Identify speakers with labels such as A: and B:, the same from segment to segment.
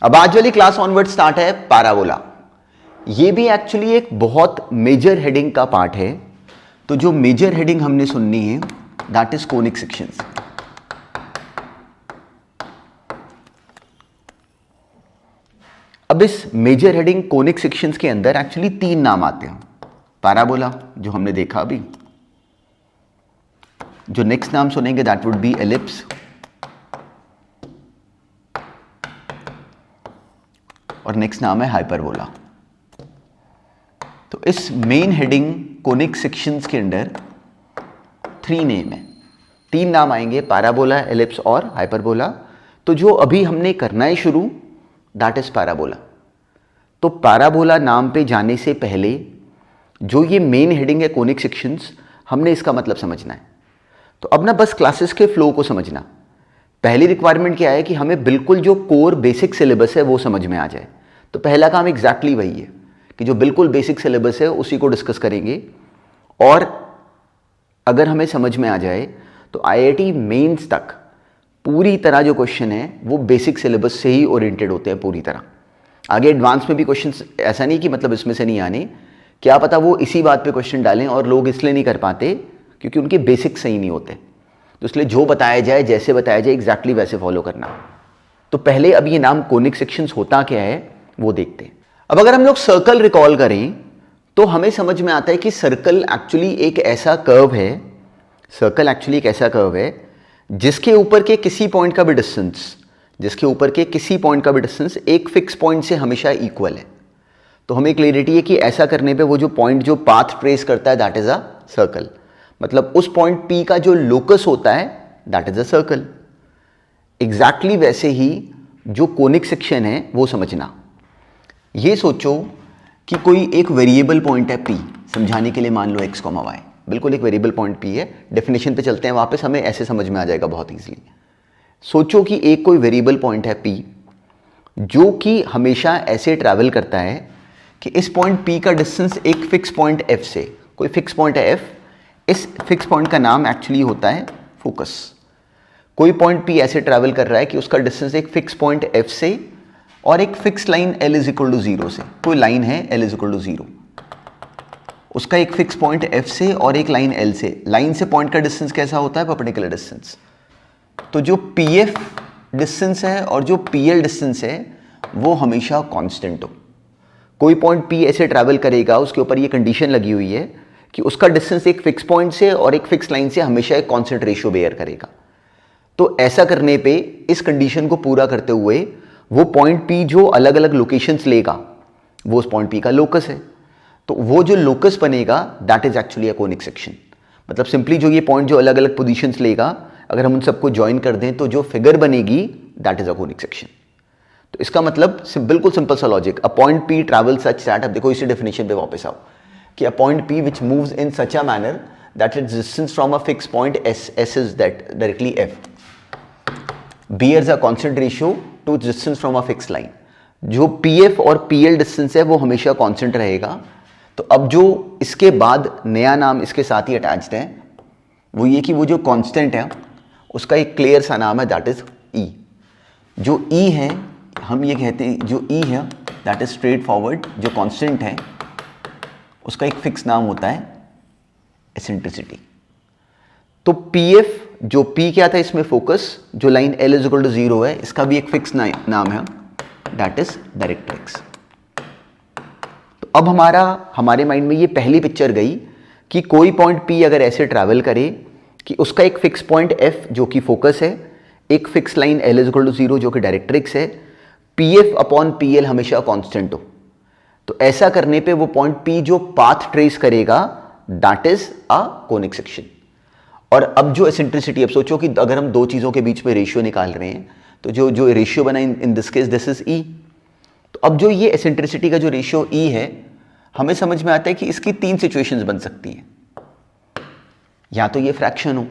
A: अब आज वाली क्लास ऑनवर्ड स्टार्ट है पैराबोला। ये भी एक्चुअली एक बहुत मेजर हेडिंग का पार्ट है। तो जो मेजर हेडिंग हमने सुननी है दैट इज कोनिक सेक्शंस। अब इस मेजर हेडिंग कोनिक सेक्शंस के अंदर एक्चुअली तीन नाम आते हैं। पैराबोला जो हमने देखा अभी, जो नेक्स्ट नाम सुनेंगे दैट वुड बी एलिप्स, और नेक्स्ट नाम है हाइपरबोला। तो इस मेन हेडिंग कोनिक सेक्शंस के अंदर थ्री नेम है, तीन नाम आएंगे, पैराबोला, एलिप्स और हाइपरबोला। तो जो अभी हमने करना है शुरू दैट इज पैराबोला। तो पैराबोला नाम पे जाने से पहले जो ये मेन हेडिंग है कोनिक सेक्शंस, हमने इसका मतलब समझना है। तो अब ना बस क्लासेस के फ्लो को समझना। पहली रिक्वायरमेंट क्या है कि हमें बिल्कुल जो कोर बेसिक सिलेबस है वो समझ में आ जाए। तो पहला काम एग्जैक्टली वही है कि जो बिल्कुल बेसिक सिलेबस है उसी को डिस्कस करेंगे। और अगर हमें समझ में आ जाए तो आईआईटी मेंस तक पूरी तरह जो क्वेश्चन है वो बेसिक सिलेबस से ही ओरिएंटेड होते हैं पूरी तरह। आगे एडवांस में भी क्वेश्चन ऐसा नहीं कि मतलब इसमें से नहीं आने, क्या पता वो इसी बात पे क्वेश्चन डालें और लोग इसलिए नहीं कर पाते क्योंकि उनके बेसिक सही नहीं होते। तो इसलिए जो बताया जाए, जैसे बताया जाए, एग्जैक्टली वैसे फॉलो करना। तो पहले अब ये नाम कोनिक सेक्शंस होता क्या है वो देखते हैं। अब अगर हम लोग सर्कल रिकॉल करें तो हमें समझ में आता है कि सर्कल एक्चुअली एक ऐसा कर्व है, सर्कल एक्चुअली एक ऐसा कर्व है जिसके ऊपर के किसी पॉइंट का भी डिस्टेंस, जिसके ऊपर के किसी पॉइंट का भी डिस्टेंस एक फिक्स पॉइंट से हमेशा इक्वल है। तो हमें क्लियरिटी है कि ऐसा करने पे वो जो पॉइंट जो पाथ ट्रेस करता है दैट इज अ सर्कल। मतलब उस पॉइंट P का जो लोकस होता है that is a circle. Exactly वैसे ही जो कोनिक सेक्शन है वो समझना। ये सोचो कि कोई एक वेरिएबल पॉइंट है P, समझाने के लिए मान लो x, y, बिल्कुल एक वेरिएबल पॉइंट P है। डेफिनेशन पे चलते हैं वापस, हमें ऐसे समझ में आ जाएगा बहुत ईजिली। सोचो कि एक कोई वेरिएबल पॉइंट है P जो कि हमेशा ऐसे ट्रैवल करता है कि इस पॉइंट P का डिस्टेंस एक फिक्स पॉइंट F से, कोई फिक्स पॉइंट है F, इस फिक्स पॉइंट का नाम एक्चुअली होता है फोकस। कोई पॉइंट P ऐसे ट्रैवल कर रहा है कि उसका डिस्टेंस एक फिक्स पॉइंट F से और एक fix line L is equal to 0 से, कोई लाइन है L इज इक्वल टू 0, उसका एक फिक्स पॉइंट F से और एक लाइन L से। लाइन से पॉइंट का डिस्टेंस कैसा होता है? Perpendicular distance. तो जो PF डिस्टेंस है और जो PL डिस्टेंस है वो हमेशा कांस्टेंट हो। कोई पॉइंट P ऐसे ट्रैवल करेगा, उसके ऊपर ये कंडीशन लगी हुई है कि उसका डिस्टेंस एक फिक्स पॉइंट से और एक फिक्स लाइन से हमेशा एक कांस्टेंट रेशियो बेयर करेगा। तो ऐसा करने पे, इस कंडीशन को पूरा करते हुए, वो पॉइंट P जो अलग अलग लोकेशंस लेगा वो उस पॉइंट P का लोकस है। तो वो जो लोकस बनेगा that is actually a conic section. मतलब सिंपली जो ये पॉइंट जो अलग अलग पोजीशंस लेगा, अगर हम उन सबको ज्वाइन कर दें तो जो फिगर बनेगी that is a conic section. तो इसका मतलब बिल्कुल सिंपल सा logic, a point P travel such that, अब देखो इसी डेफिनेशन पे वापस आओ कि a point P which moves in such a manner that its distance from a fixed point S is that directly F bears a constant ratio to distance from a fixed line। जो PF और PL distance है वो हमेशा constant रहेगा। तो अब जो इसके बाद नया नाम इसके साथ ही अटैच्ड है वो ये कि वो जो कांस्टेंट है उसका एक क्लियर सा नाम है दैट इज E। जो E है हम ये कहते हैं, जो E है दैट इज स्ट्रेट फॉरवर्ड, जो कांस्टेंट है उसका एक फिक्स नाम होता है एसेंट्रिसिटी। तो PF जो P क्या था इसमें फोकस, जो line L is equal to 0 है, इसका भी एक फिक्स नाम है दैट इज डायरेक्ट्रिक्स। तो अब हमारे माइंड में ये पहली पिक्चर गई कि कोई पॉइंट P अगर ऐसे ट्रैवल करे कि उसका एक फिक्स पॉइंट F जो कि फोकस है, एक fix line L is equal to 0 जो कि डायरेक्ट्रिक्स है, PF अपॉन PL हमेशा कांस्टेंट हो। तो ऐसा करने पे वो पॉइंट P जो पाथ ट्रेस करेगा that is a conic section. और अब जो एसेंट्रिसिटी, अब सोचो कि अगर हम दो चीज़ों के बीच में रेशियो निकाल रहे हैं तो जो रेशियो बना इन this case this is E। तो अब जो ये एसेंट्रिसिटी का जो रेशियो E है, हमें समझ में आता है कि इसकी तीन सिचुएशंस बन सकती हैं। या तो ये फ्रैक्शन हो,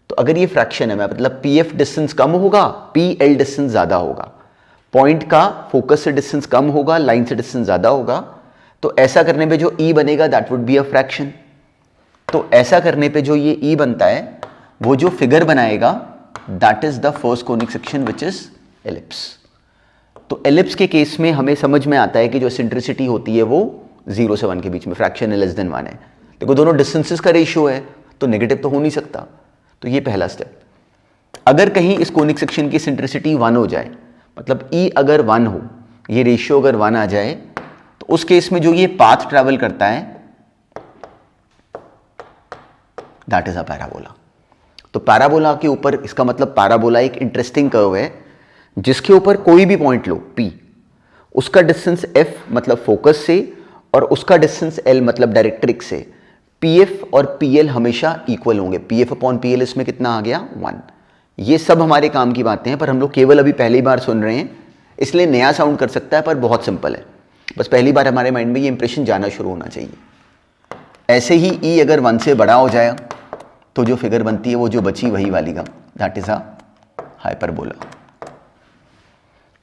A: तो अगर ये फ्रैक्शन है मतलब PF डिस्टेंस कम होगा, PL डिस्टेंस ज़्यादा होगा, पॉइंट का फोकस से डिस्टेंस कम होगा, लाइन से डिस्टेंस ज़्यादा होगा। तो ऐसा करने पे जो E बनेगा that would be a fraction. तो ऐसा करने पे जो ये E बनता है वो जो फिगर बनाएगा that is the first conic section which is ellipse. तो एलिप्स के केस में हमें समझ में आता है कि जो एसेंट्रिसिटी होती है वो 0 से 1 के बीच में, फ्रैक्शन लेस देन 1 है। देखो दोनों डिस्टेंसेस का रेशियो है तो नेगेटिव तो हो नहीं सकता, तो ये पहला स्टेप। अगर कहीं इस कोनिक सेक्शन की एसेंट्रिसिटी 1 हो जाए, मतलब ई अगर 1 हो, ये रेशियो अगर 1 आ जाए, तो उस केस में जो ये पाथ ट्रैवल करता है दैट इज अ पैराबोला। तो पैराबोला के ऊपर, इसका मतलब पैराबोला एक इंटरेस्टिंग कर्व है जिसके ऊपर कोई भी पॉइंट लो P, उसका डिस्टेंस F मतलब फोकस से और उसका डिस्टेंस L मतलब डायरेक्ट्रिक्स से, PF और PL हमेशा इक्वल होंगे। PF अपॉन PL इसमें कितना आ गया 1। ये सब हमारे काम की बातें हैं, पर हम लोग केवल अभी पहली बार सुन रहे हैं, इसलिए नया साउंड कर सकता है पर बहुत सिंपल है। बस पहली बार हमारे माइंड में ये इंप्रेशन जाना शुरू होना चाहिए। ऐसे ही E अगर 1 से बड़ा हो जाए तो जो फिगर बनती है वो जो बची वही वाली का, दैट इज अ हाइपरबोला।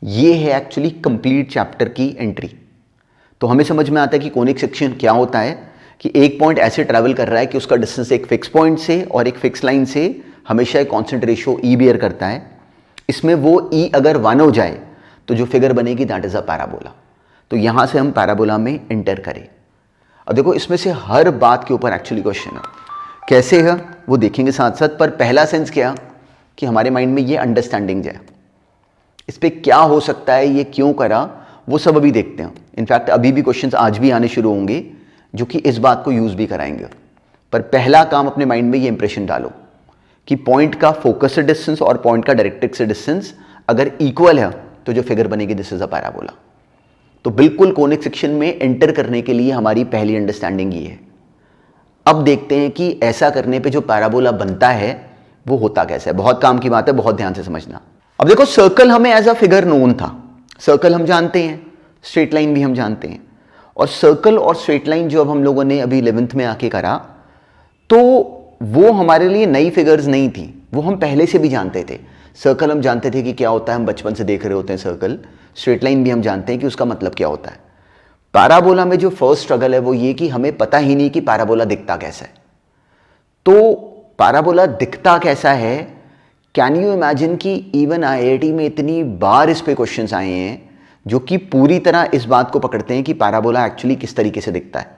A: ये है एक्चुअली कंप्लीट चैप्टर की एंट्री। तो हमें समझ में आता है कि कोनिक सेक्शन क्या होता है, कि एक पॉइंट ऐसे ट्रैवल कर रहा है कि उसका डिस्टेंस एक फिक्स पॉइंट से और एक फिक्स लाइन से हमेशा एक कांस्टेंट रेशियो ई बियर करता है। इसमें वो ई अगर 1 हो जाए तो जो फिगर बनेगी दैट इज अ पैराबोला। तो यहां से हम पैराबोला में एंटर करें। अब देखो इसमें से हर बात के ऊपर एक्चुअली क्वेश्चन है, कैसे है वो देखेंगे साथ साथ। पर पहला सेंस क्या कि हमारे माइंड में ये अंडरस्टैंडिंग जाए, इस पर क्या हो सकता है, ये क्यों करा, वो सब अभी देखते हैं। इनफैक्ट अभी भी क्वेश्चंस आज भी आने शुरू होंगे जो कि इस बात को यूज भी कराएंगे। पर पहला काम अपने माइंड में ये इंप्रेशन डालो कि पॉइंट का फोकस से डिस्टेंस और पॉइंट का डायरेक्ट्रिक्स से डिस्टेंस अगर इक्वल है तो जो फिगर बनेगी दिस इज अ पैराबोला। तो बिल्कुल कोनिक सेक्शन में एंटर करने के लिए हमारी पहली अंडरस्टैंडिंग ये है। अब देखते हैं कि ऐसा करने पे जो पैराबोला बनता है वो होता कैसा है। बहुत काम की बात है, बहुत ध्यान से समझना। अब देखो सर्कल हमें एज अ फिगर नोन था, सर्कल हम जानते हैं, स्ट्रेट लाइन भी हम जानते हैं। और सर्कल और स्ट्रेट लाइन जो अब हम लोगों ने अभी 11th में आके करा, तो वो हमारे लिए नई फिगर्स नहीं थी, वो हम पहले से भी जानते थे। सर्कल हम जानते थे कि क्या होता है, हम बचपन से देख रहे होते हैं सर्कल। स्ट्रेट लाइन भी हम जानते हैं कि उसका मतलब क्या होता है। पैराबोला में जो फर्स्ट स्ट्रगल है वो ये कि हमें पता ही नहीं कि पैराबोला दिखता कैसा है। तो पैराबोला दिखता कैसा है, कैन यू इमेजिन कि इवन IIT में इतनी बार इस पे क्वेश्चंस आए हैं जो कि पूरी तरह इस बात को पकड़ते हैं कि पैराबोला एक्चुअली किस तरीके से दिखता है।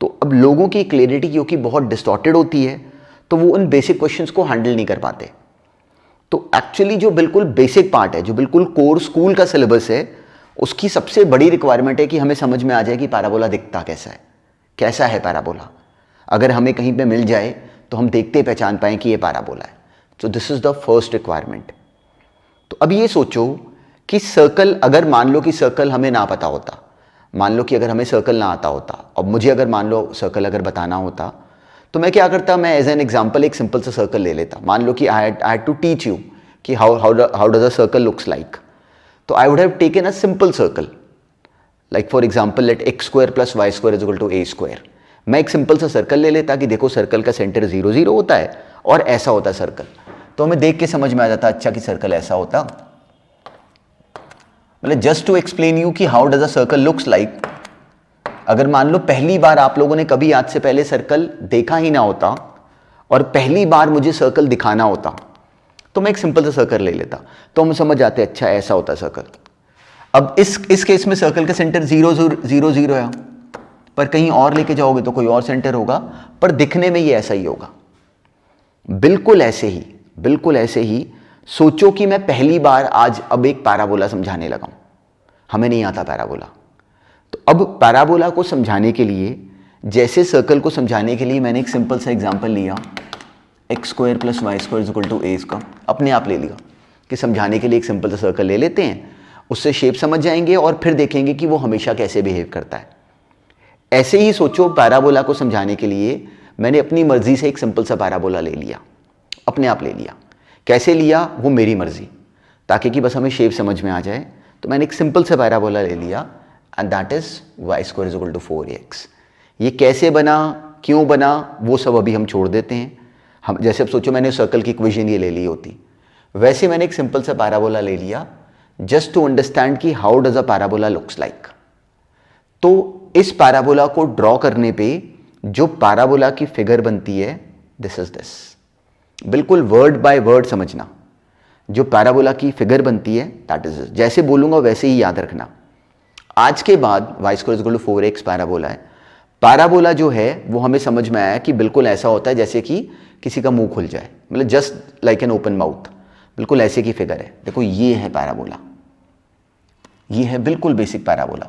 A: तो अब लोगों की क्लैरिटी क्योंकि बहुत डिस्टॉर्टेड होती है तो वो उन बेसिक क्वेश्चंस को हैंडल नहीं कर पाते। तो एक्चुअली जो बिल्कुल बेसिक पार्ट है, जो बिल्कुल कोर स्कूल का सिलेबस है, उसकी सबसे बड़ी रिक्वायरमेंट है कि हमें समझ में आ जाए कि पैराबोला दिखता कैसा है पैराबोला। अगर हमें कहीं पे मिल जाए तो हम देखते पहचान पाएं कि ये पैराबोला है। तो this is the first requirement. तो अब ये सोचो कि सर्कल, अगर मान लो कि सर्कल हमें ना पता होता, मान लो कि अगर हमें सर्कल ना आता होता और मुझे अगर मान लो सर्कल अगर बताना होता, तो मैं क्या करता, मैं एज एन एग्जाम्पल एक सिंपल सा सर्कल ले लेता। मान लो कि I had to teach you कि how does a circle looks like. तो I would have taken a simple circle, like for example let x square plus y square is equal to a square। मैं एक simple सा circle ले लेता कि देखो circle का सेंटर 0 0 होता है और ऐसा होता है सर्कल। तो हमें देख के समझ में आ जाता अच्छा कि सर्कल ऐसा होता। मतलब जस्ट टू एक्सप्लेन यू कि how does a circle looks like. अगर मान लो पहली बार आप लोगों ने कभी आज से पहले सर्कल देखा ही ना होता और पहली बार मुझे सर्कल दिखाना होता, तो मैं एक सिंपल सा सर्कल ले लेता, तो हम समझ जाते अच्छा ऐसा होता है सर्कल। अब इस केस में सर्कल का सेंटर 0 0 0 है, पर कहीं और लेके जाओगे तो कोई और सेंटर होगा, पर दिखने में ये ऐसा ही होगा। बिल्कुल ऐसे ही सोचो कि मैं पहली बार आज अब एक पैराबोला समझाने लगा हूं, हमें नहीं आता पैराबोला। तो अब पैराबोला को समझाने के लिए, जैसे सर्कल को समझाने के लिए मैंने एक सिंपल सा एग्जाम्पल लिया, x square plus y square is equal to a का अपने आप ले लिया कि समझाने के लिए एक सिंपल सा सर्कल ले लेते हैं, उससे शेप समझ जाएंगे और फिर देखेंगे कि वो हमेशा कैसे बिहेव करता है। ऐसे ही सोचो पैराबोला को समझाने के लिए मैंने अपनी मर्जी से एक सिंपल सा पैराबोला ले लिया, अपने आप ले लिया। कैसे लिया वो मेरी मर्जी, ताकि कि बस हमें शेप समझ में आ जाए। तो मैंने एक सिंपल सा पैराबोला ले लिया and that is y square is equal to 4ax। ये कैसे बना, क्यों बना, वो सब अभी हम छोड़ देते हैं। हम जैसे अब सोचो मैंने सर्कल की इक्वेशन ये ले ली होती, वैसे मैंने एक सिंपल सा पैराबोला ले लिया जस्ट टू अंडरस्टैंड कि how does a parabola looks like. तो इस पैराबोला को ड्रॉ करने पे जो पैराबोला की फिगर बनती है दिस इज दिस। बिल्कुल वर्ड बाय वर्ड समझना। जो पैराबोला की फिगर बनती है दैट इज जैसे बोलूंगा वैसे ही याद रखना। आज के बाद y square is equal to 4x parabola है। पैराबोला जो है वो हमें समझ में आया कि बिल्कुल ऐसा होता है जैसे कि किसी का मुंह खुल जाए, मतलब just like an open mouth, बिल्कुल ऐसे की फिगर है। देखो ये है पैराबोला, ये है बिल्कुल बेसिक पैराबोला,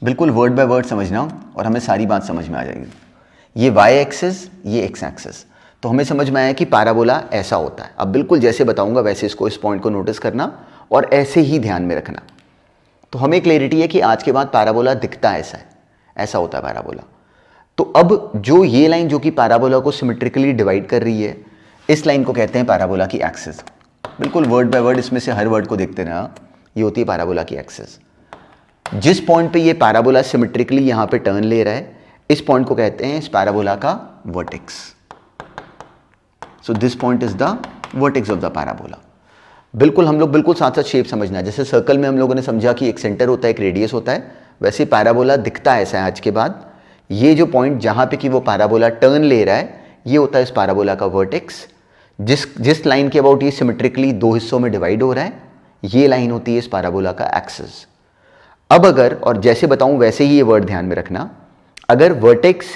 A: बिल्कुल वर्ड बाय वर्ड समझना और हमें सारी बात समझ में आ जाएगी। ये y एक्सिस, ये x एक्सिस, तो हमें समझ में आया कि पैराबोला ऐसा होता है। अब बिल्कुल जैसे बताऊंगा वैसे इसको, इस पॉइंट को नोटिस करना और ऐसे ही ध्यान में रखना। तो हमें क्लैरिटी है कि आज के बाद पैराबोला दिखता ऐसा है, ऐसा होता है पैराबोला। तो अब जो ये लाइन जो कि पैराबोला को सिमेट्रिकली डिवाइड कर रही है, इस लाइन को कहते हैं पैराबोला की एक्सिस। बिल्कुल वर्ड बाय वर्ड इसमें से हर वर्ड को देखते रहना, ये होती है पैराबोला की एक्सिस। जिस पॉइंट पे ये पैराबोला सिमेट्रिकली यहां पे टर्न ले रहा है, इस पॉइंट को कहते हैं इस पैराबोला का vertex. So this point is the vertex of the parabola. बिल्कुल हम लोग बिल्कुल साथ साथ शेप समझना है। जैसे सर्कल में हम लोगों ने समझा कि एक सेंटर होता है, एक रेडियस होता है, वैसे पैराबोला दिखता है ऐसा है आज के बाद। ये जो पॉइंट जहां पे कि वो पैराबोला टर्न ले रहा है, ये होता है इस पैराबोला का वर्टेक्स। जिस लाइन के अबाउट ये सिमेट्रिकली दो हिस्सों में डिवाइड हो रहा है, ये लाइन होती है इस पैराबोला का एक्सिस। अब अगर, और जैसे बताऊं वैसे ही ये वर्ड ध्यान में रखना, अगर वर्टेक्स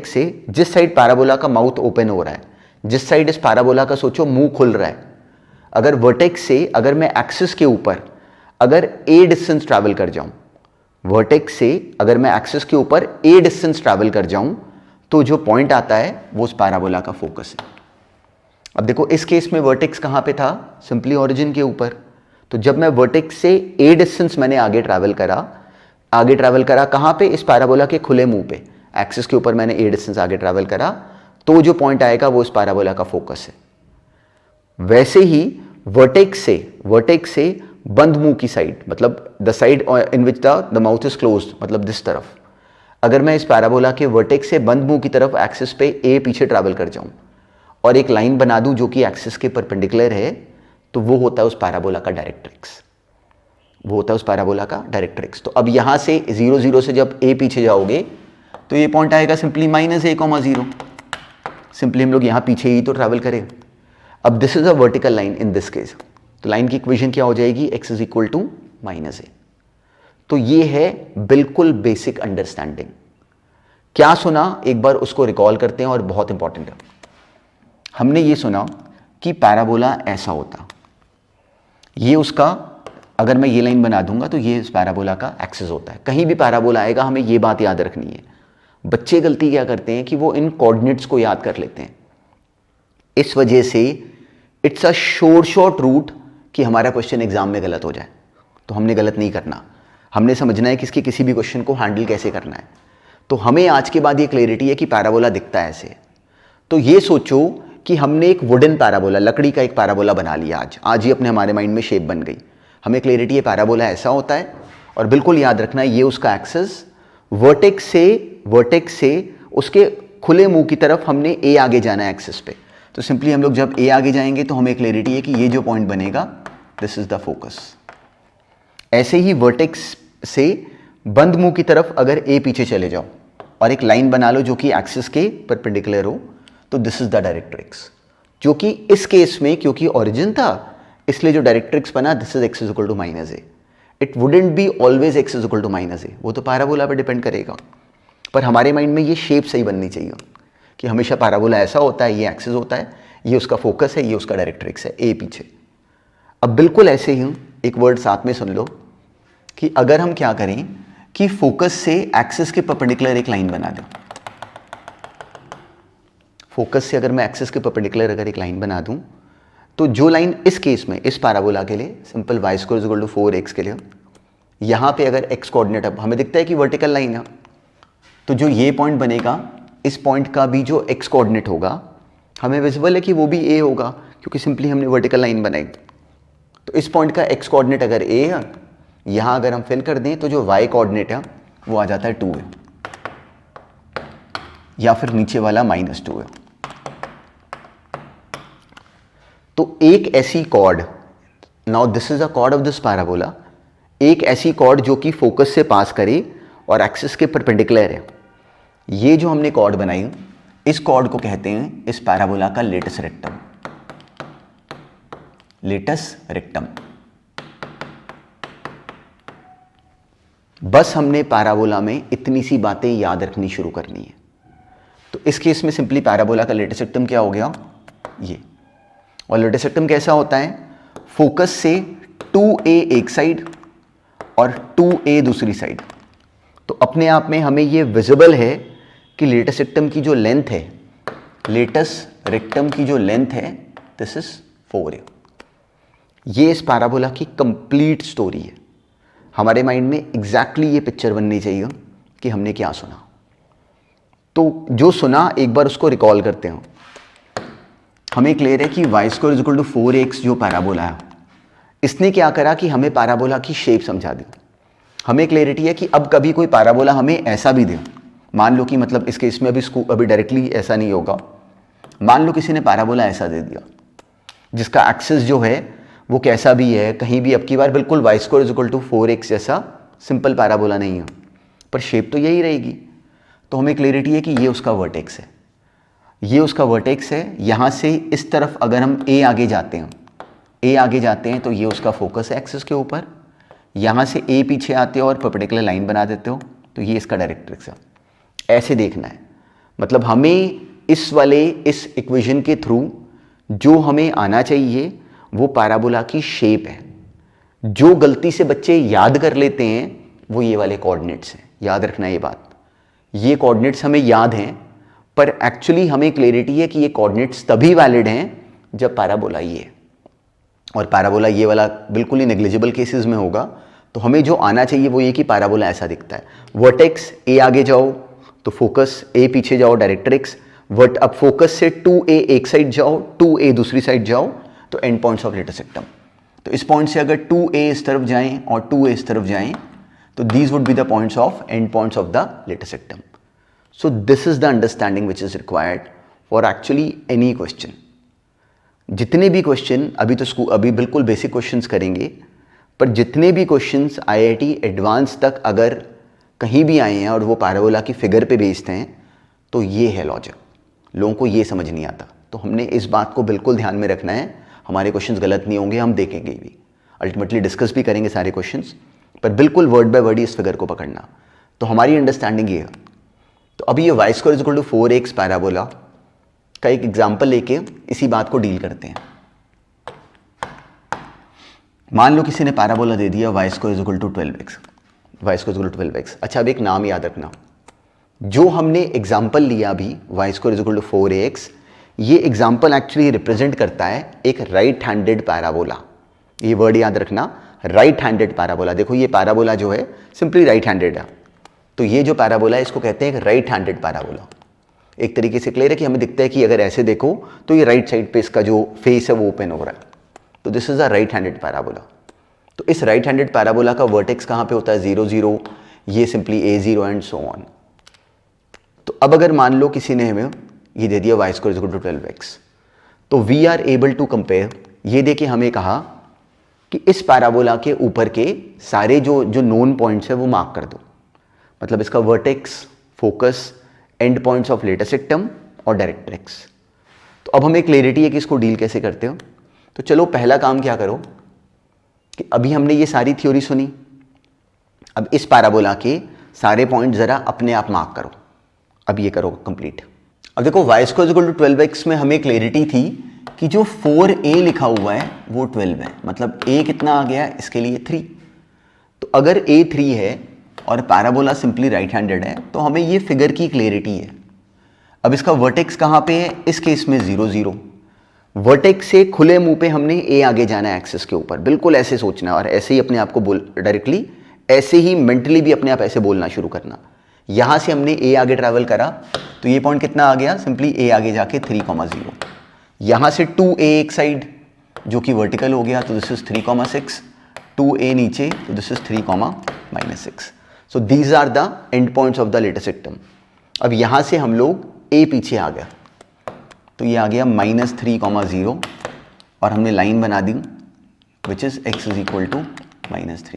A: से जिस साइड पैराबोला का माउथ ओपन हो रहा है, जिस साइड इस पैराबोला का सोचो मुंह खुल रहा है, अगर वर्टेक्स से अगर मैं एक्सिस के ऊपर अगर a डिस्टेंस ट्रैवल कर जाऊं, वर्टेक्स से अगर मैं एक्सिस के ऊपर a डिस्टेंस ट्रैवल कर जाऊं, तो जो पॉइंट आता है वो उस पैराबोला का फोकस है। अब देखो इस केस में वर्टेक्स कहां पे था, सिंपली ओरिजिन के ऊपर। तो जब मैं वर्टेक्स से a डिस्टेंस मैंने आगे ट्रैवल करा कहां पे, इस पैराबोला के खुले मुंह पे, एक्सिस के ऊपर मैंने a डिस्टेंस आगे ट्रैवल करा, तो जो पॉइंट आएगा वो इस पैराबोला का फोकस है। वैसे ही वर्टेक्स से बंद मुंह की साइड, मतलब the side in which the mouth is closed, मतलब दिस तरफ, अगर मैं इस पैराबोला के वर्टेक्स से बंद मुंह की तरफ एक्सिस पे a पीछे ट्रैवल कर जाऊं और एक लाइन बना दूं जो कि एक्सिस के परपेंडिकुलर है, तो वो होता है उस पैराबोला का डायरेक्ट्रिक्स। तो अब यहां से 0 0 से जब a पीछे जाओगे तो ये पॉइंट आएगा सिंपली -a,0। सिंपली हम लोग यहां पीछे ही तो ट्रैवल करें। अब this is a vertical line in this case, तो लाइन की इक्वेशन क्या हो जाएगी, x is equal to -a। तो ये है बिल्कुल बेसिक अंडरस्टैंडिंग। क्या सुना एक बार उसको रिकॉल करते हैं, और बहुत इंपॉर्टेंट है। हमने ये सुना कि पैराबोला ऐसा होता, ये उसका, अगर मैं ये लाइन बना दूंगा तो ये इस पैराबोला का एक्सिस होता है। कहीं भी पैराबोला आएगा हमें ये बात याद रखनी है। बच्चे गलती क्या करते हैं कि वो इन कोऑर्डिनेट्स को याद कर लेते हैं, इस वजह से इट्स अ शॉर्ट रूट कि हमारा क्वेश्चन एग्जाम में गलत हो जाए। तो हमने गलत नहीं करना, हमने समझना है कि इसके किसी भी क्वेश्चन को हैंडल कैसे करना है। तो हमें आज के बाद ये क्लैरिटी है कि पैराबोला दिखता है ऐसे। तो ये सोचो कि हमने एक वुडन पैराबोला, लकड़ी का एक पैराबोला बना लिया आज ही अपने हमारे माइंड में शेप बन गई। हमें क्लैरिटी है पैराबोला ऐसा होता है, और बिल्कुल याद रखना ये उसका एक्सिस, वर्टेक्स से उसके खुले मुंह की तरफ हमने a आगे जाना है एक्सिस पे। तो सिंपली हम लोग जब a आगे जाएंगे तो हमें क्लैरिटी है कि ये जो पॉइंट बनेगा दिस इज द फोकस। ऐसे ही वर्टेक्स से बंद मुंह की तरफ अगर a पीछे चले जाओ और एक लाइन बना लो जो कि एक्सिस के परपेंडिकुलर हो, तो दिस इज द डायरेक्ट्रिक्स, जो कि इस केस में क्योंकि ओरिजिन था इसलिए जो डायरेक्ट्रिक्स बना this is x is equal to -a। It wouldn't be always x is equal to -a, वो तो पैराबोला पर डिपेंड करेगा। पर हमारे माइंड में ये शेप सही बननी चाहिए कि हमेशा पैराबोला ऐसा होता है, ये एक्सिस होता है, ये उसका फोकस है, ये उसका डायरेक्ट्रिक्स है, a पीछे। अब बिल्कुल ऐसे ही एक वर्ड साथ में सुन लो कि अगर हम क्या करें कि फोकस से एक्सिस के परपेंडिकुलर एक लाइन बना दें, फोकस से अगर मैं एक्सिस के परपेंडिकुलर अगर एक लाइन बना दूं, तो जो लाइन इस केस में इस पैराबोला के लिए simple y square is equal to 4x के लिए, यहां पे अगर x कोऑर्डिनेट अब हमें दिखता है कि वर्टिकल लाइन है, तो जो ये पॉइंट बनेगा इस पॉइंट का भी जो x कोऑर्डिनेट होगा हमें विजिबल है कि वो भी a होगा, क्योंकि सिंपली हमने वर्टिकल लाइन बनाई। तो इस पॉइंट का x कोऑर्डिनेट अगर a है, यहां अगर हम फिल कर दें तो जो y कोऑर्डिनेट है वो आ जाता है 2 है, या फिर नीचे वाला -2 है। तो एक ऐसी chord, now this is a chord of this parabola, एक ऐसी कॉर्ड जो कि फोकस से पास करे और एक्सिस के परपेंडिकुलर है, ये जो हमने कॉर्ड बनाई इस कॉर्ड को कहते हैं इस पैराबोला का लेटस रेक्टम, लेटस रेक्टम। बस हमने पैराबोला में इतनी सी बातें याद रखनी शुरू करनी है। तो इस केस में सिंपली पैराबोला का लेटस रेक्टम क्या हो गया, ये। और लेटस रेक्टम कैसा होता है, फोकस से 2a एक साइड और 2a दूसरी साइड। तो अपने आप में हमें ये विजिबल है कि लेटस रेक्टम की जो लेंथ है, लेटस रेक्टम की जो लेंथ है, दिस इज 4a। ये इस पैराबोला की कंप्लीट स्टोरी है। हमारे माइंड में एग्जैक्टली ये पिक्चर बननी चाहिए कि हमने क्या सुना। तो जो सुना एक बार उसको रिकॉल करते हैं। हमें क्लियर है कि y square is equal to 4x जो पैराबोला है, इसने क्या करा कि हमें पैराबोला की शेप समझा दी। हमें क्लियरिटी है कि अब कभी कोई पैराबोला हमें ऐसा भी दे, मान लो कि मतलब इसके इसमें अभी डायरेक्टली ऐसा नहीं होगा, मान लो किसी ने पैराबोला ऐसा दे दिया जिसका एक्सिस जो है वो कैसा भी है, कहीं भी अब की बार बिल्कुल y square is equal to 4x जैसा सिंपल पैराबोला नहीं है, पर शेप तो यही रहेगी। तो हमें क्लियरिटी है कि ये उसका वर्टेक्स है, ये उसका वर्टेक्स है। यहाँ से इस तरफ अगर हम a आगे जाते हैं तो ये उसका फोकस है एक्सिस के ऊपर। यहाँ से a पीछे आते हो और पर्पेंडिकुलर लाइन बना देते हो तो ये इसका डायरेक्ट्रिक्स है। ऐसे देखना है, मतलब हमें इस इक्वेशन के थ्रू जो हमें आना चाहिए वो पैराबोला की शेप है। जो गलती से बच्चे याद कर लेते हैं वो ये वाले कोऑर्डिनेट्स हैं, याद रखना ये बात। ये कोऑर्डिनेट्स हमें याद हैं, पर एक्चुअली हमें क्लियरिटी है कि ये कोऑर्डिनेट्स तभी वैलिड हैं जब पैराबोला ये है, और पैराबोला ये वाला बिल्कुल ही नेग्लिजिबल केसेस में होगा। तो हमें जो आना चाहिए वो ये कि पैराबोला ऐसा दिखता है, वर्टेक्स a आगे जाओ तो फोकस a पीछे जाओ डायरेक्ट्रिक्स, अब फोकस से 2a एक साइड जाओ 2a दूसरी साइड जाओ तो end points of latus rectum. तो इस पॉइंट से अगर 2a इस तरफ जाएं और 2a इस तरफ जाएं तो these would be the points of end points of the latus rectum. So this is the understanding which is required for actually any question. जितने भी क्वेश्चन अभी बिल्कुल बेसिक क्वेश्चंस करेंगे, पर जितने भी क्वेश्चंस IIT एडवांस तक अगर कहीं भी आए हैं और वो पैराबोला की फिगर पे बेस्ड हैं तो ये है लॉजिक। लोगों को ये समझ नहीं आता, तो हमने इस बात को बिल्कुल ध्यान में रखना है। हमारे क्वेश्चंस गलत नहीं होंगे, हम देखेंगे भी, अल्टीमेटली डिस्कस भी करेंगे सारे क्वेश्चंस, पर बिल्कुल वर्ड बाय वर्ड इस फिगर को पकड़ना। तो हमारी अंडरस्टैंडिंग ये है। तो अभी ये y square is equal to 4x parabola का एक एग्जाम्पल लेके इसी बात को डील करते हैं। मान लो किसी ने पैराबोला दे दिया y square is equal to 12x, y square is equal to 12x। अच्छा, अब एक नाम याद रखना, जो हमने एग्जाम्पल लिया अभी y square is equal to 4ax, ये एग्जाम्पल एक्चुअली रिप्रेजेंट करता है एक राइट हैंडेड पैराबोला। ये वर्ड याद रखना, राइट हैंडेड पैराबोला। देखो ये पैराबोला जो है सिंपली राइट हैंडेड है, तो ये जो पैराबोला है इसको कहते हैं एक राइट हैंडेड पैराबोला। एक तरीके से क्लियर है कि हमें दिखता है कि अगर ऐसे देखो तो ये राइट साइड पे इसका जो फेस है वो ओपन हो रहा है, तो this is a right handed parabola. तो इस राइट हैंडेड पैराबोला का वर्टेक्स कहाँ पे होता है, 0 0, ये simply a0 and so on. तो अब अगर मान लो किसी ने हमें ये दे दिया y square is equal to 12x, तो we are able to compare, ये देके हमें कहा कि इस पैराबोला के ऊपर के सारे जो नोन पॉइंट्स है वो मार्क कर दो, मतलब इसका vertex, focus, end points of latus rectum और डायरेक्ट्रिक्स। तो अब हमें क्लियरिटी है कि इसको डील कैसे करते हो। तो चलो पहला काम क्या करो कि अभी हमने ये सारी थ्योरी सुनी, अब इस पैराबोला के सारे पॉइंट जरा अपने आप मार्क करो। अब ये करो कंप्लीट। अब देखो y square equal to 12x में हमें क्लियरिटी थी कि जो 4a लिखा हुआ है वो 12 है, मतलब a कितना आ गया इसके लिए 3। तो अगर a 3 है और पैराबोला सिंपली राइट हैंडेड है तो हमें ये फिगर की क्लियरिटी है। अब इसका वर्टेक्स कहाँ पे है, इस केस में 0 0। वर्टेक्स से खुले मुंह पे हमने a आगे जाना है एक्सिस के ऊपर, बिल्कुल ऐसे सोचना है और ऐसे ही अपने आप को डायरेक्टली ऐसे ही मेंटली भी अपने आप ऐसे बोलना शुरू करना। यहाँ से हमने a आगे ट्रैवल करा तो ये पॉइंट कितना आ गया, सिंपली a आगे जाके 3,0। यहाँ से 2a एक साइड जो कि वर्टिकल हो गया तो दिस इज 3,6, 2a नीचे तो this is 3,-6। So these are the end points of the latus rectum. अब यहाँ से हम लोग a पीछे आ गया तो ये आ गया -3,0 और हमने लाइन बना दी which is x is equal to -3।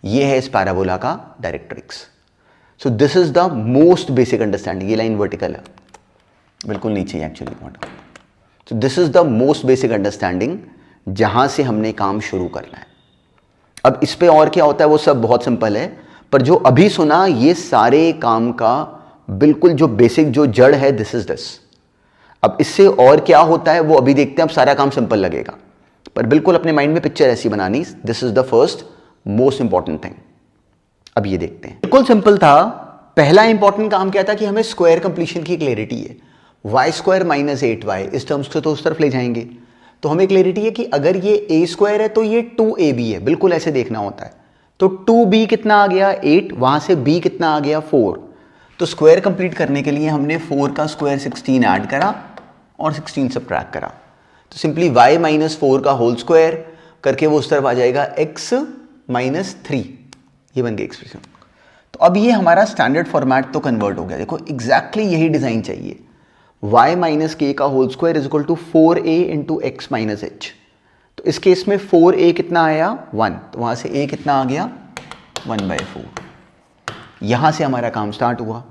A: ये है इस पैराबोला का directrix. So this is the most basic understanding. ये लाइन वर्टिकल है, बिल्कुल नीचे एक्चुअली पॉइंट। तो this is the most basic understanding जहां से हमने काम शुरू करना है। अब इस पे और क्या होता है वो सब बहुत सिंपल है, पर जो अभी सुना ये सारे काम का बिल्कुल जो बेसिक जो जड़ है, दिस इज दिस। अब इससे और क्या होता है वो अभी देखते हैं। अब सारा काम सिंपल लगेगा, पर बिल्कुल अपने माइंड में पिक्चर ऐसी बनानी, this is the first most important thing. अब ये देखते हैं, बिल्कुल सिंपल था। पहला इंपॉर्टेंट काम क्या था कि हमें स्क्वायर कंप्लीशन की क्लैरिटी है। वाई स्क्वायर माइनस 8y इस टर्म्स को तो उस तरफ ले जाएंगे, तो हमें क्लैरिटी है कि अगर ये a स्क्वायर है तो ये 2ab है, बिल्कुल ऐसे देखना होता है। तो 2b कितना आ गया 8, वहां से b कितना आ गया 4। तो स्क्वायर कंप्लीट करने के लिए हमने 4 का स्क्वायर 16 ऐड करा और 16 सबट्रैक्ट करा। तो सिंपली y माइनस 4 का होल स्क्वायर करके वो उस तरफ आ जाएगा x माइनस 3, ये बन गई एक्सप्रेशन। तो अब ये हमारा स्टैंडर्ड फॉर्मेट तो कन्वर्ट हो गया। देखो एग्जैक्टली यही डिजाइन चाहिए। y माइनस के का whole square is equal to 4a into x minus h. तो इस केस में 4a कितना आया 1, तो वहां से a कितना आ गया 1/4। यहां से हमारा काम स्टार्ट हुआ।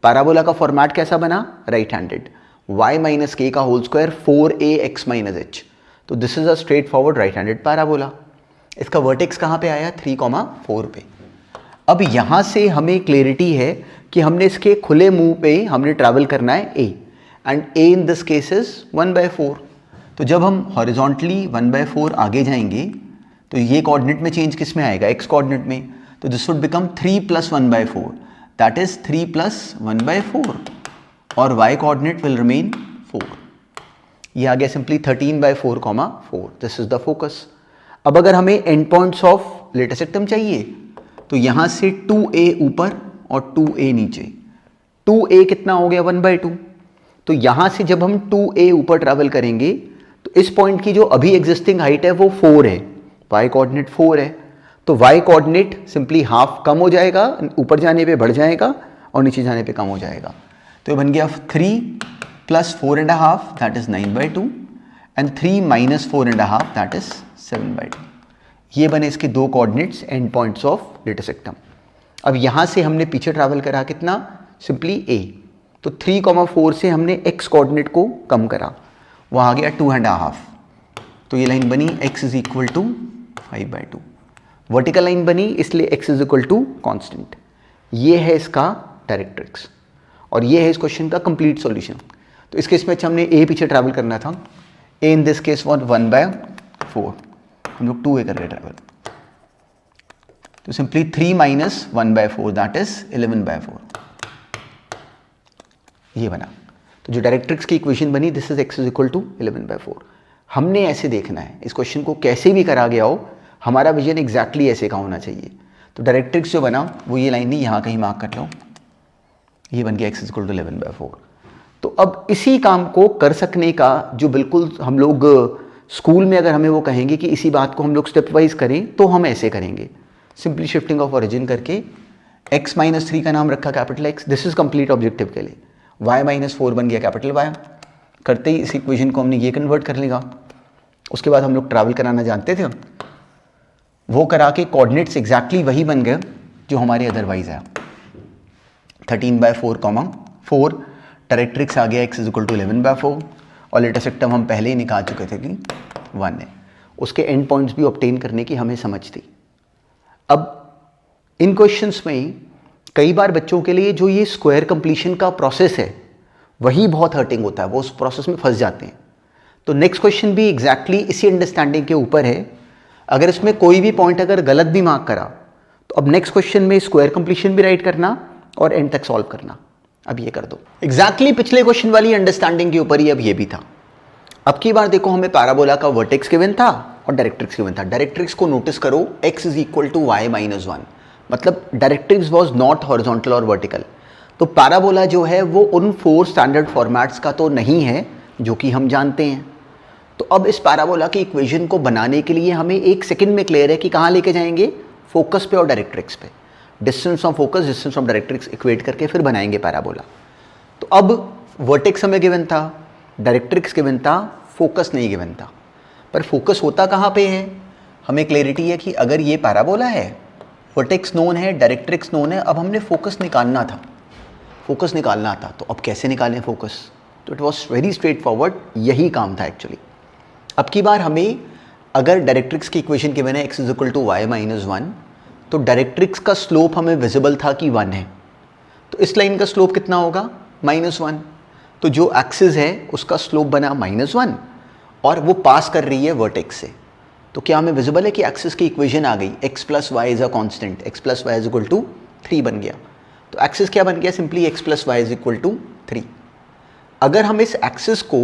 A: पैराबोला का फॉर्मेट कैसा बना, right handed. y minus k का whole square 4a x minus h. तो this is a straightforward right handed parabola. इसका वर्टेक्स कहां पे आया 3,4 पे। अब यहां से हमें क्लैरिटी है कि हमने इसके खुले मुंह पे हमने ट्रैवल करना है a, and a in this case is 1/4। तो जब हम हॉरिजॉन्टली 1/4 आगे जाएंगे तो ये कोऑर्डिनेट में चेंज किस में आएगा, x कोऑर्डिनेट में। तो this would become 3 + 1/4, that is 3 + 1/4, और y कोऑर्डिनेट विल रिमेन 4। ये आ गया simply 13/4, this is the focus. अब अगर हमें एंड पॉइंट्स ऑफ लेटर सेक्टम चाहिए तो यहां से 2a ऊपर और 2a नीचे। 2a कितना हो गया 1/2। तो यहां से जब हम 2a ऊपर ट्रैवल करेंगे तो इस पॉइंट की जो अभी एग्जिस्टिंग हाइट है वो 4 है, y कोऑर्डिनेट 4 है। तो y कोऑर्डिनेट सिंपली हाफ कम हो जाएगा, ऊपर जाने पे बढ़ जाएगा और नीचे जाने पे कम हो जाएगा। तो ये बन गया 3 + 4.5 that is 9/2 and 3 - 4.5 that is 7/2। ये बने इसके दो coordinates and points of letter सेक्टम। अब यहां से हमने पीछे ट्रैवल करा कितना, सिंपली a। तो 3,4 से हमने x कोऑर्डिनेट को कम करा, वहाँ आ गया 2.5। तो ये लाइन बनी x is equal to 5/2। Vertical line बनी इसलिए x is equal to constant. ये है इसका डायरेक्ट्रिक्स और ये है इस क्वेश्चन का कंप्लीट सॉल्यूशन। तो इस केस में अच्छा हमने a पीछे ट्रैवल करना था, a इन दिस केस 1/4, हम लोग 2a कर रहे ट्रैवल। तो सिंपली 3 - 1/4 दैट इज 11/4, ये बना। तो जो डायरेक्ट्रिक्स की इक्वेशन बनी this is x is equal to 11/4। हमने ऐसे देखना है इस क्वेश्चन को, कैसे भी करा गया हो हमारा विजन एग्जैक्टली ऐसे का होना चाहिए। तो डायरेक्ट्रिक्स जो बना वो ये लाइन नहीं, यहाँ कहीं मार्क कर लो, ये बन गया x इज इक्वल टू 11/4। तो अब इसी काम को कर सकने का जो बिल्कुल हम लोग स्कूल में अगर हमें वो कहेंगे कि इसी बात को हम लोग स्टेप वाइज करें तो हम ऐसे करेंगे। सिंपली शिफ्टिंग ऑफ ओरिजिन करके x - 3 का नाम रखा capital X, this is complete objective के लिए। y - 4 बन गया कैपिटल Y। करते ही इस इक्वेशन को हमने ये कन्वर्ट कर लिया। उसके बाद हम लोग ट्रैवल कराना जानते थे, वो करा के कोऑर्डिनेट्स एग्जैक्टली वही बन गए जो हमारे अदरवाइज है। 13/4, 4 डायरेक्ट्रिक्स आ गया x इज इक्वल टू 11/4 और लेटर सेक्टम हम पहले ही निकाल चुके थे कि 1 है। उसके एंड पॉइंट्स भी ऑब्टेन करने की हमें समझ थी। अब इन क्वेश्चंस में कई बार बच्चों के लिए जो ये स्क्वायर कंप्लीशन का प्रोसेस है वही बहुत हर्टिंग होता है, वो उस प्रोसेस में फंस जाते हैं। तो नेक्स्ट क्वेश्चन भी एग्जैक्टली इसी अंडरस्टैंडिंग के ऊपर है। अगर इसमें कोई भी पॉइंट अगर गलत भी मार्क करा तो अब नेक्स्ट क्वेश्चन में स्क्वायर कंप्लीशन भी राइट करना और एंड तक सॉल्व करना। अब ये कर दो एग्जैक्टली पिछले क्वेश्चन वाली अंडरस्टैंडिंग के ऊपर ही अब ये भी था। अब की बार देखो हमें पैराबोला का वर्टेक्स गिवन था और डायरेक्ट्रिक्स गिवन था। डायरेक्ट्रिक्स को नोटिस करो, x is equal to y - 1, मतलब डायरेक्ट्रिक्स वाज नॉट हॉरिजॉन्टल और वर्टिकल। तो पैराबोला जो है वो उन 4 स्टैंडर्ड फॉर्मेट्स का तो नहीं है जो कि हम जानते हैं। तो अब इस पैराबोला की इक्वेशन को बनाने के लिए हमें 1 सेकंड में क्लियर है कि कहाँ लेके जाएंगे, फोकस पे और डायरेक्ट्रिक्स पे। Distance of focus, distance of directrix equate करके फिर बनाएंगे पैराबोला। तो अब वर्टेक्स हमें गिवन था, डायरेक्ट्रिक्स गिवन था, फोकस नहीं गिवन था। पर फोकस होता कहाँ पे है, हमें क्लैरिटी है कि अगर ये पैराबोला है, वर्टेक्स नोन है, डायरेक्ट्रिक्स नोन है, अब हमने फोकस निकालना था। फोकस निकालना था तो अब कैसे निकालें फोकस, तो it was very straight forward, यही काम था एक्चुअली। अब की बार हमें अगर डायरेक्ट्रिक्स की इक्वेशन के मैंने x is equal to y minus one, तो डायरेक्ट्रिक्स का स्लोप हमें विजिबल था कि 1 है, तो इस लाइन का स्लोप कितना होगा -1। तो जो एक्सिस है उसका स्लोप बना -1 और वो पास कर रही है वर्टेक्स से। तो क्या हमें विजिबल है कि एक्सिस की इक्वेशन आ गई, x plus y is a constant, x plus y is equal to 3 बन गया। तो एक्सिस क्या बन गया, simply x plus y is equal to 3। अगर हम इस एक्सिस को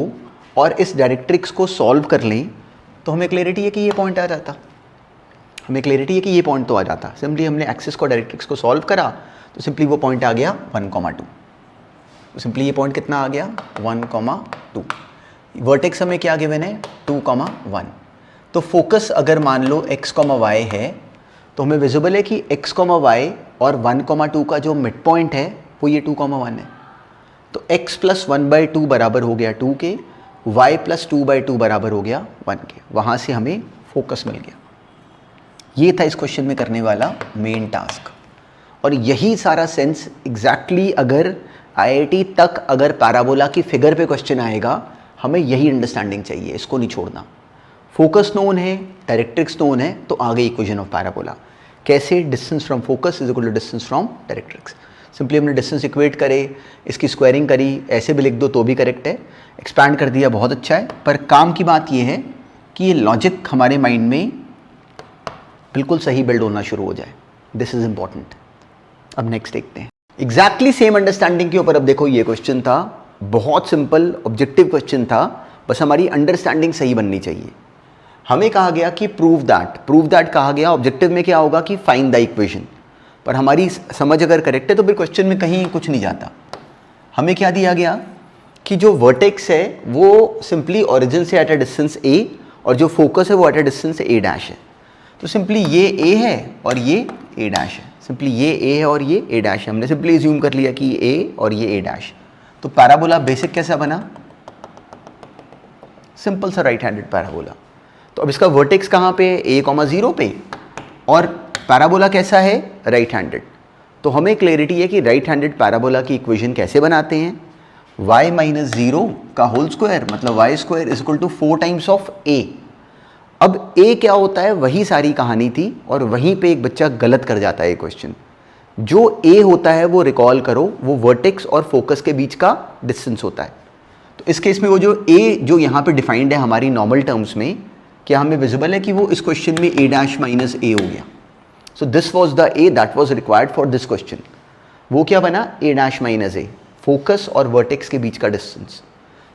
A: और इस डायरेक्ट्रिक्स को सॉल्व कर लें तो हमें क्लैरिटी है कि ये पॉइंट आ जाता, हमें क्लैरिटी है कि ये पॉइंट तो आ जाता। सिंपली हमने एक्सिस को डायरेक्ट्रिक्स को सॉल्व करा तो सिंपली वो पॉइंट आ गया 1,2। तो सिंपली ये पॉइंट कितना आ गया 1,2। वर्टेक्स हमें क्या गिवन है 2,1। तो फोकस अगर मान लो x, y है तो हमें विजिबल है कि x, y और 1,2 का जो मिड पॉइंट है वो ये 2,1 है। तो x प्लस 1/2 बराबर हो गया 2 के, y प्लस 2/2 बराबर हो गया 1 के। वहाँ से हमें फोकस मिल गया। ये था इस क्वेश्चन में करने वाला मेन टास्क। और यही सारा सेंस एग्जैक्टली अगर IIT तक अगर पैराबोला की फिगर पे क्वेश्चन आएगा, हमें यही अंडरस्टैंडिंग चाहिए, इसको नहीं छोड़ना। फोकस नोन है, डायरेक्ट्रिक्स नोन है, तो आ गई इक्वेशन ऑफ पैराबोला। कैसे, distance from focus is equal to distance from directrix. Simply हमने डिस्टेंस इक्वेट करे, इसकी स्क्वायरिंग करी, ऐसे भी लिख दो तो भी करेक्ट है, एक्सपैंड कर दिया बहुत अच्छा है। पर काम की बात ये है कि ये लॉजिक हमारे माइंड में बिल्कुल सही बिल्ड होना शुरू हो जाए। This is important. अब नेक्स्ट देखते हैं। एग्जैक्टली सेम अंडरस्टैंडिंग के ऊपर अब देखो ये क्वेश्चन था, बहुत सिंपल ऑब्जेक्टिव क्वेश्चन था, बस हमारी अंडरस्टैंडिंग सही बननी चाहिए। हमें कहा गया कि प्रूव दैट कहा गया, ऑब्जेक्टिव में क्या होगा कि फाइंड द इक्वेशन। पर हमारी समझ अगर करेक्ट है तो फिर क्वेश्चन में कहीं कुछ नहीं जाता। हमें क्या दिया गया कि जो वर्टेक्स है वो सिंपली ओरिजिन से एट अ डिस्टेंस a और जो फोकस है वो at a distance a dash है। तो सिंपली ये a है और ये a डैश है, सिंपली ये a है और ये a डैश है। हमने सिंपली अज्यूम कर लिया कि a और ये a डैश। तो पैराबोला बेसिक कैसा बना, सिंपल सा राइट हैंडेड पैराबोला। तो अब इसका वर्टेक्स कहाँ पे, a,0 पे, और पैराबोला कैसा है राइट हैंडेड। तो हमें क्लैरिटी है कि राइट हैंडेड पैराबोला की इक्वेशन कैसे बनाते हैं, y माइनस 0 का होल स्क्वायर मतलब y square is equal to 4 times of a। अब a क्या होता है वही सारी कहानी थी और वहीं पे एक बच्चा गलत कर जाता है। क्वेश्चन जो a होता है वो रिकॉल करो, वो वर्टेक्स और फोकस के बीच का डिस्टेंस होता है। तो इस केस में वो जो a जो यहाँ पे डिफाइंड है हमारी नॉर्मल टर्म्स में, क्या हमें विजिबल है कि वो इस क्वेश्चन में a डैश माइनस a हो गया। So this was the a that was required for this question. वो क्या बना a dash minus a, focus और वर्टेक्स के बीच का डिस्टेंस।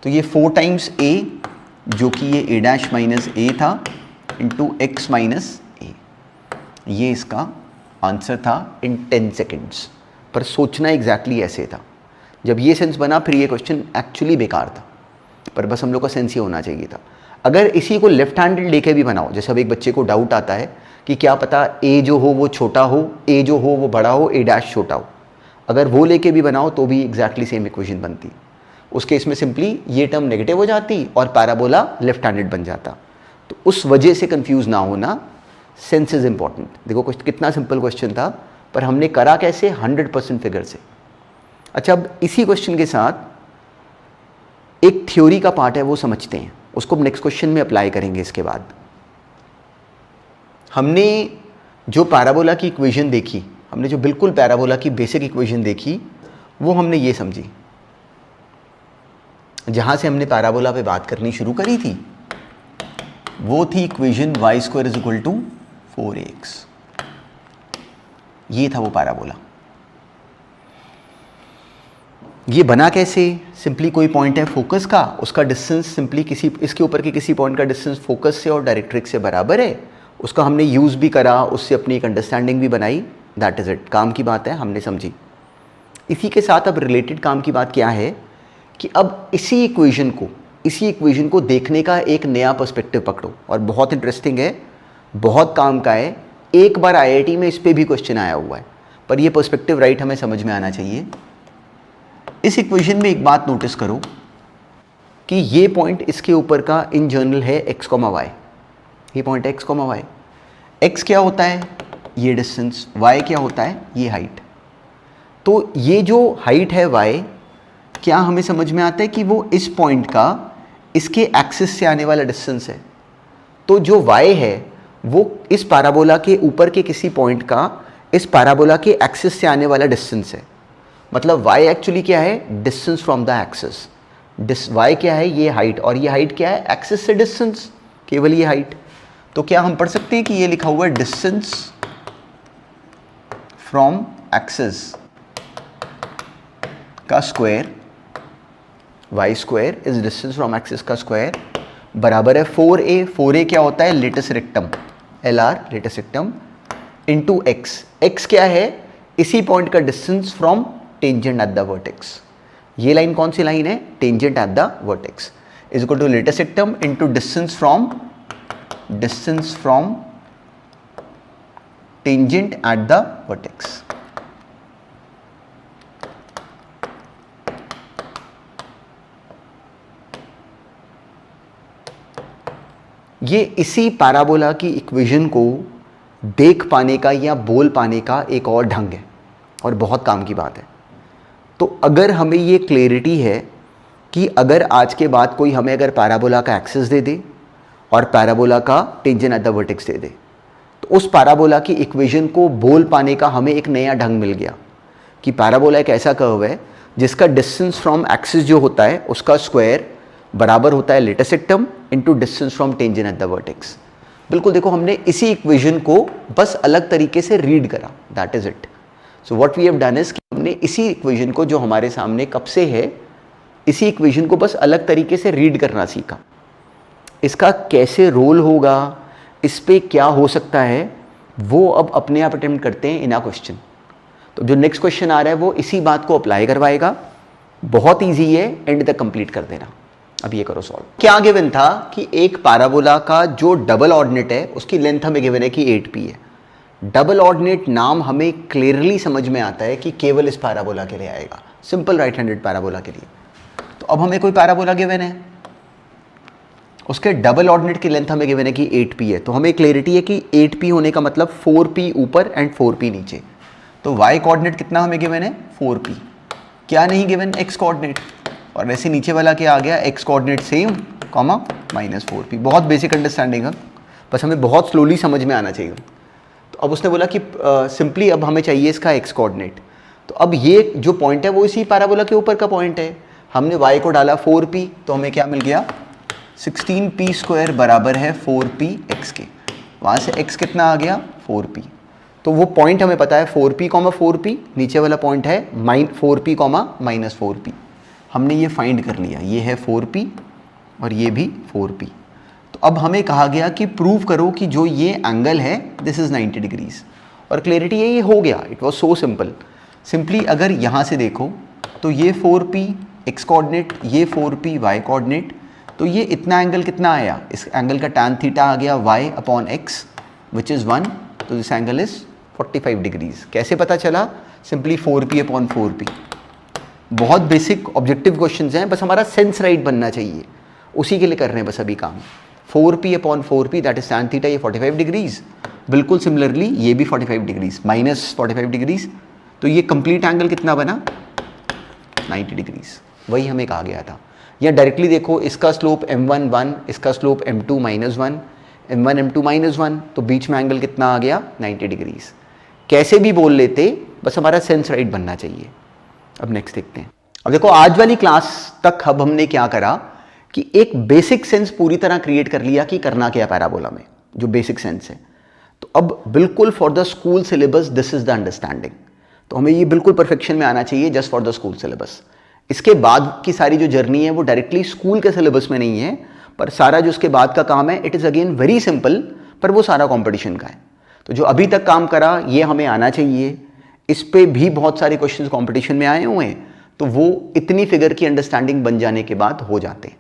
A: तो ये 4 टाइम्स a जो कि ये a डैश माइनस a था इंटू x माइनस a, ये इसका आंसर था इन 10 सेकेंड्स। पर सोचना एग्जैक्टली ऐसे था। जब ये सेंस बना फिर ये क्वेश्चन एक्चुअली बेकार था, पर बस हम लोग का सेंस ये होना चाहिए था। अगर इसी को लेफ्ट हैंडेड लेके भी बनाओ, जैसे अब एक बच्चे को डाउट आता है कि क्या पता a जो हो वो छोटा हो, a जो हो वो बड़ा हो, a डैश छोटा हो, अगर वो लेके भी बनाओ तो भी एग्जैक्टली सेम इक्वेशन बनती। उस केस में सिंपली ये टर्म नेगेटिव हो जाती और पैराबोला लेफ्ट हैंडेड बन जाता। तो उस वजह से कंफ्यूज ना होना, सेंस इज इंपॉर्टेंट। देखो कितना सिंपल क्वेश्चन था, पर हमने करा कैसे 100% फिगर से। अच्छा, अब इसी क्वेश्चन के साथ एक थ्योरी का पार्ट है वो समझते हैं, उसको नेक्स्ट क्वेश्चन में अप्लाई करेंगे। इसके बाद हमने जो पैराबोला की इक्वेशन देखी, हमने जो बिल्कुल पैराबोला की बेसिक इक्वेशन देखी, वो हमने ये समझी। जहां से हमने पैराबोला पे बात करनी शुरू करी थी वो थी equation y square is equal to 4ax। ये था वो पैराबोला। ये बना कैसे, सिंपली कोई पॉइंट है फोकस का, उसका डिस्टेंस सिंपली किसी इसके ऊपर के किसी पॉइंट का डिस्टेंस फोकस से और डायरेक्ट्रिक्स से बराबर है। उसका हमने यूज़ भी करा, उससे अपनी एक अंडरस्टैंडिंग भी बनाई। That is it. काम की बात है, हमने समझी। इसी के साथ अब रिलेटेड काम की बात क्या है कि अब इसी इक्वेशन को देखने का एक नया पर्सपेक्टिव पकड़ो, और बहुत इंटरेस्टिंग है, बहुत काम का है। एक बार IIT में इस पे भी क्वेश्चन आया हुआ है, पर ये पर्सपेक्टिव राइट हमें समझ में आना चाहिए। इस इक्वेशन में एक बात नोटिस करो कि ये पॉइंट इसके ऊपर का इन जनरल है x, y। ये पॉइंट x, y। x क्या होता है, ये डिस्टेंस, y क्या होता है, ये हाइट। तो ये जो हाइट है y, क्या हमें समझ में आता है कि वो इस पॉइंट का इसके एक्सिस से आने वाला डिस्टेंस है। तो जो y है वो इस पैराबोला के ऊपर के किसी पॉइंट का इस पैराबोला के एक्सिस से आने वाला डिस्टेंस है। मतलब y एक्चुअली क्या है, distance from the axis. y क्या है, ये हाइट, और ये हाइट क्या है, एक्सिस से डिस्टेंस, केवल ये हाइट। तो क्या हम पढ़ सकते हैं कि ये लिखा हुआ है डिस्टेंस फ्रॉम एक्सिस का square, y square is distance from axis का स्क्वायर, बराबर है 4a। 4a क्या होता है, latus rectum, LR latus rectum, into x। x क्या है, इसी पॉइंट का distance from tangent at the vertex. ये लाइन कौन सी लाइन है, tangent at the vertex, is equal to latus rectum into distance from tangent at the vertex. ये इसी पैराबोला की इक्वेशन को देख पाने का या बोल पाने का एक और ढंग है और बहुत काम की बात है। तो अगर हमें ये क्लैरिटी है कि अगर आज के बाद कोई हमें अगर पैराबोला का एक्सिस दे दे और पैराबोला का टेंजेंट एट द वर्टेक्स दे दे, तो उस पैराबोला की इक्वेशन को बोल पाने का हमें एक नया ढंग मिल गया कि पैराबोला एक ऐसा कर्व है जिसका डिस्टेंस फ्रॉम एक्सिस जो होता है उसका स्क्वायर बराबर होता है latus rectum into distance from tangent at the vertex. बिल्कुल देखो, हमने इसी इक्वेशन को बस अलग तरीके से रीड करा, that is it. So what we have done is कि हमने इसी इक्वेशन को जो हमारे सामने कब से है, इसी इक्वेशन को बस अलग तरीके से रीड करना सीखा। इसका कैसे रोल होगा, इस पे क्या हो सकता है, वो अब अपने आप अटेम्प्ट करते हैं इन अ क्वेश्चन। तो जो नेक्स्ट क्वेश्चन आ रहा है वो इसी बात को अप्लाई करवाएगा। बहुत ईजी है, एंड तक कंप्लीट कर देना। अब ये करो सॉल्व। क्या गिवन था कि एक पैराबोला का जो डबल ऑर्डिनेट है उसकी लेंथ हमें गिवन है कि 8p है। डबल ऑर्डिनेट नाम हमें क्लियरली समझ में आता है कि केवल इस पैराबोला के लिए आएगा, सिंपल राइट हैंडेड पैराबोला के लिए। तो अब हमें कोई पैराबोला गिवन है, उसके डबल ऑर्डिनेट की लेंथ हमें गिवन है कि 8p है। तो हमें क्लियरिटी है कि 8p होने का मतलब 4p ऊपर एंड 4p नीचे। तो y कोऑर्डिनेट कितना हमें गिवन है, 4p। क्या नहीं गिवन, x कोऑर्डिनेट। और वैसे नीचे वाला क्या आ गया, x coordinate same comma -4p। बहुत बेसिक अंडरस्टैंडिंग है, बस हमें बहुत स्लोली समझ में आना चाहिए। तो अब उसने बोला कि सिंपली अब हमें चाहिए इसका x कोऑर्डिनेट। तो अब ये जो पॉइंट है वो इसी पैराबोला के ऊपर का पॉइंट है। हमने y को डाला 4p, तो हमें क्या मिल गया, 16p² बराबर है 4p x के। वहाँ से x कितना आ गया, 4p। तो वो पॉइंट हमें पता है 4p, 4p, नीचे वाला पॉइंट है 4p, -4p। हमने ये फाइंड कर लिया, ये है 4p और ये भी 4p। तो अब हमें कहा गया कि प्रूव करो कि जो ये एंगल है दिस इज़ 90 डिग्रीज। और क्लैरिटी ये हो गया, it was so simple. Simply अगर यहाँ से देखो तो ये 4p x कोऑर्डिनेट, ये 4p y कोऑर्डिनेट, तो ये इतना एंगल कितना आया, इस एंगल का tan थीटा आ गया y upon x which is 1। तो दिस एंगल इज़ 45 डिग्रीज। कैसे पता चला, सिंपली 4p अपॉन 4p। बहुत बेसिक ऑब्जेक्टिव क्वेश्चंस हैं, बस हमारा सेंस राइट बनना चाहिए, उसी के लिए कर रहे हैं बस अभी काम। 4p upon 4p that is tan theta, ये 45 डिग्रीज। बिल्कुल सिमिलरली ये भी 45 डिग्रीज, -45 डिग्रीज। तो ये कंप्लीट एंगल कितना बना, 90 डिग्रीज। वही हमें कहा गया था। या डायरेक्टली देखो, इसका स्लोप m1 1, इसका स्लोप m2 -1, m1 m2 -1, तो बीच में एंगल कितना आ गया, 90 डिग्रीज। कैसे भी बोल लेते, बस हमारा सेंस राइट बनना चाहिए। अब नेक्स्ट देखते हैं। अब देखो, आज वाली क्लास तक अब हमने क्या करा कि एक बेसिक सेंस पूरी तरह क्रिएट कर लिया कि करना क्या पैराबोला में, जो बेसिक सेंस है। तो अब बिल्कुल for the school syllabus this is the understanding. तो हमें ये बिल्कुल परफेक्शन में आना चाहिए just for the school syllabus. इसके बाद की सारी जो जर्नी है वो डायरेक्टली स्कूल के सिलेबस में नहीं है, पर सारा जो उसके बाद का काम है it is again very simple, पर वो सारा कॉम्पिटिशन का है। तो जो अभी तक काम करा ये हमें आना चाहिए। इस पे भी बहुत सारे क्वेश्चंस कंपटीशन में आए हुए हैं, तो वो इतनी फिगर की अंडरस्टैंडिंग बन जाने के बाद हो जाते हैं।